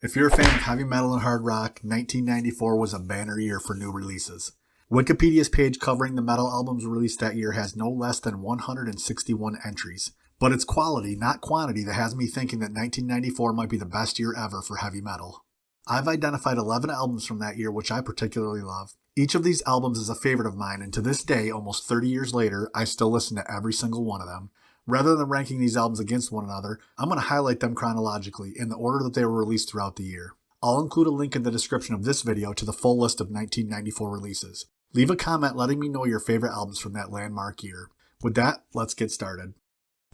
If you're a fan of heavy metal and hard rock, 1994 was a banner year for new releases. Wikipedia's page covering the metal albums released that year has no less than 161 entries. But it's quality, not quantity, that has me thinking that 1994 might be the best year ever for heavy metal. I've identified 11 albums from that year which I particularly love. Each of these albums is a favorite of mine, and to this day, almost 30 years later, I still listen to every single one of them. Rather than ranking these albums against one another, I'm going to highlight them chronologically in the order that they were released throughout the year. I'll include a link in the description of this video to the full list of 1994 releases. Leave a comment letting me know your favorite albums from that landmark year. With that, let's get started.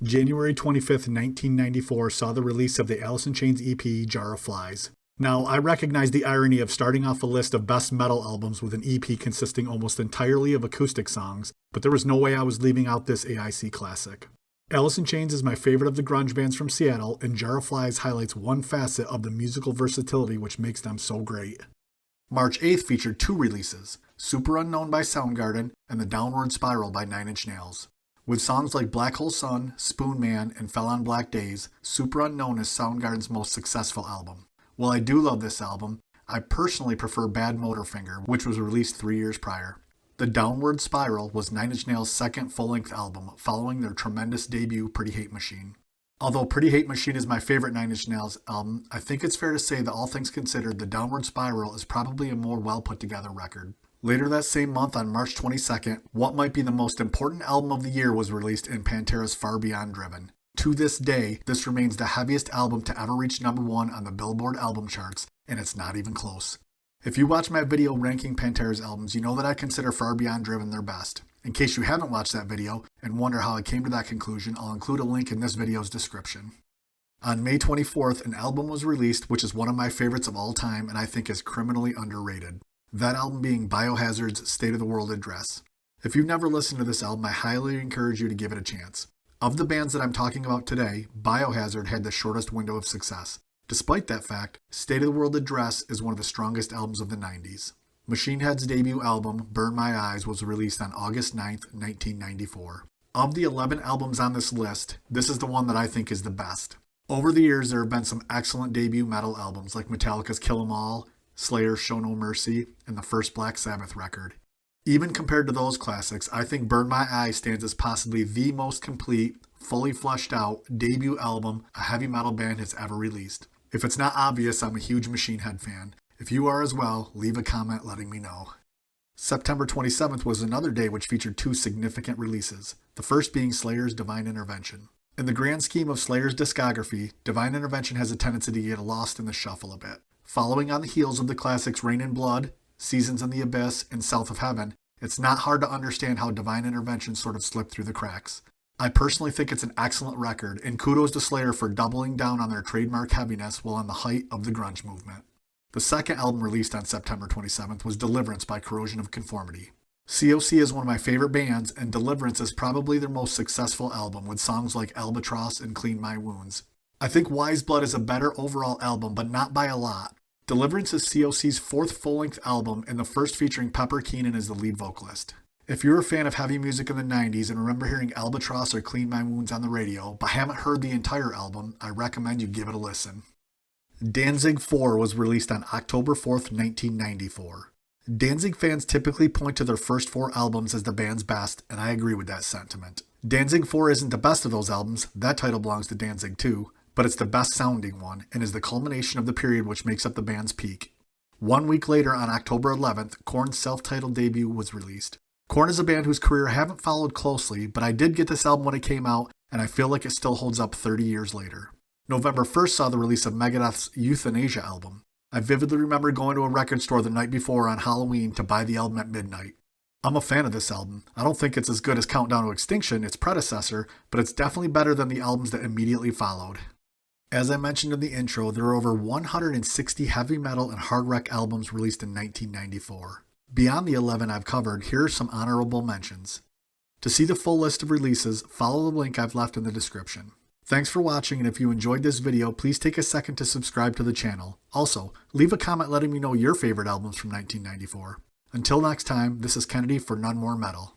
January 25th, 1994 saw the release of the Alice in Chains EP, Jar of Flies. Now, I recognize the irony of starting off a list of best metal albums with an EP consisting almost entirely of acoustic songs, but there was no way I was leaving out this AIC classic. Alice in Chains is my favorite of the grunge bands from Seattle, and Jar of Flies highlights one facet of the musical versatility which makes them so great. March 8th featured two releases, Super Unknown by Soundgarden and The Downward Spiral by 9 Inch Nails. With songs like Black Hole Sun, Spoon Man, and Fell on Black Days, Super Unknown is Soundgarden's most successful album. While I do love this album, I personally prefer Bad Motorfinger, which was released 3 years prior. The Downward Spiral was 9 Inch Nails' second full-length album, following their tremendous debut, Pretty Hate Machine. Although Pretty Hate Machine is my favorite 9 Inch Nails album, I think it's fair to say that all things considered, The Downward Spiral is probably a more well-put-together record. Later that same month, on March 22nd, what might be the most important album of the year was released in Pantera's Far Beyond Driven. To this day, this remains the heaviest album to ever reach number 1 on the Billboard album charts, and it's not even close. If you watch my video ranking Pantera's albums, you know that I consider Far Beyond Driven their best. In case you haven't watched that video and wonder how I came to that conclusion, I'll include a link in this video's description. On May 24th, an album was released which is one of my favorites of all time and I think is criminally underrated. That album being Biohazard's State of the World Address. If you've never listened to this album, I highly encourage you to give it a chance. Of the bands that I'm talking about today, Biohazard had the shortest window of success. Despite that fact, State of the World Address is one of the strongest albums of the 90s. Machine Head's debut album, Burn My Eyes, was released on August 9th, 1994. Of the 11 albums on this list, this is the one that I think is the best. Over the years, there have been some excellent debut metal albums like Metallica's Kill 'Em All, Slayer's Show No Mercy, and the first Black Sabbath record. Even compared to those classics, I think Burn My Eyes stands as possibly the most complete, fully fleshed out debut album a heavy metal band has ever released. If it's not obvious, I'm a huge Machine Head fan. If you are as well, leave a comment letting me know. September 27th was another day which featured two significant releases, the first being Slayer's Divine Intervention. In the grand scheme of Slayer's discography, Divine Intervention has a tendency to get lost in the shuffle a bit. Following on the heels of the classics Rain and Blood, Seasons in the Abyss, and South of Heaven, it's not hard to understand how Divine Intervention sort of slipped through the cracks. I personally think it's an excellent record, and kudos to Slayer for doubling down on their trademark heaviness while on the height of the grunge movement. The second album released on September 27th was Deliverance by Corrosion of Conformity. COC is one of my favorite bands, and Deliverance is probably their most successful album, with songs like Albatross and Clean My Wounds. I think Wise Blood is a better overall album, but not by a lot. Deliverance is COC's fourth full-length album, and the first featuring Pepper Keenan as the lead vocalist. If you're a fan of heavy music in the 90s and remember hearing Albatross or Clean My Wounds on the radio, but haven't heard the entire album, I recommend you give it a listen. Danzig 4 was released on October 4th, 1994. Danzig fans typically point to their first 4 albums as the band's best, and I agree with that sentiment. Danzig 4 isn't the best of those albums, that title belongs to Danzig 2, but it's the best sounding one, and is the culmination of the period which makes up the band's peak. 1 week later, on October 11th, Korn's self-titled debut was released. Korn is a band whose career I haven't followed closely, but I did get this album when it came out, and I feel like it still holds up 30 years later. November 1st saw the release of Megadeth's Euthanasia album. I vividly remember going to a record store the night before on Halloween to buy the album at midnight. I'm a fan of this album. I don't think it's as good as Countdown to Extinction, its predecessor, but it's definitely better than the albums that immediately followed. As I mentioned in the intro, there are over 160 heavy metal and hard rock albums released in 1994. Beyond the 11 I've covered, here are some honorable mentions. To see the full list of releases, follow the link I've left in the description. Thanks for watching, and if you enjoyed this video, please take a second to subscribe to the channel. Also, leave a comment letting me know your favorite albums from 1994. Until next time, this is Kennedy for None More Metal.